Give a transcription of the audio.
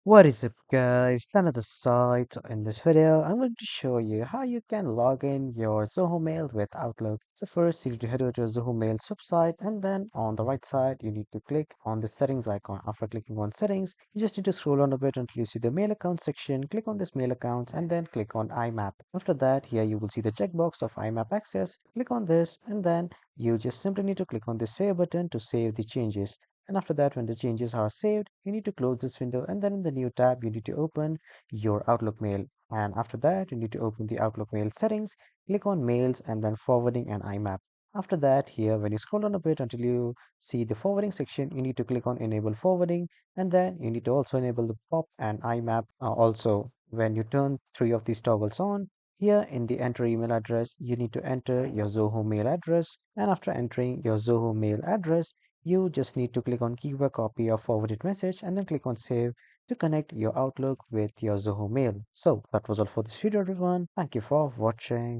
What is up guys, another site. In this video I'm going to show you how you can log in your Zoho Mail with Outlook. So first you need to head over to your Zoho Mail's website, and then on the right side you need to click on the settings icon. After clicking on settings, you just need to scroll on a bit until you see the mail account section. Click on this mail account and then click on IMAP. After that, here you will see the checkbox of IMAP access. Click on this and then you just simply need to click on the save button to save the changes. And after that, when the changes are saved, you need to close this window, and then in the new tab, you need to open your Outlook mail. And after that, you need to open the Outlook mail settings, click on mails and then forwarding and IMAP. After that, here, when you scroll down a bit until you see the forwarding section, you need to click on enable forwarding, and then you need to also enable the POP and IMAP. Also, when you turn three of these toggles on, here in the enter email address, you need to enter your Zoho mail address, and after entering your Zoho mail address, you just need to click on keep a copy of forwarded message and then click on save to connect your Outlook with your Zoho Mail. So that was all for this video, everyone. Thank you for watching.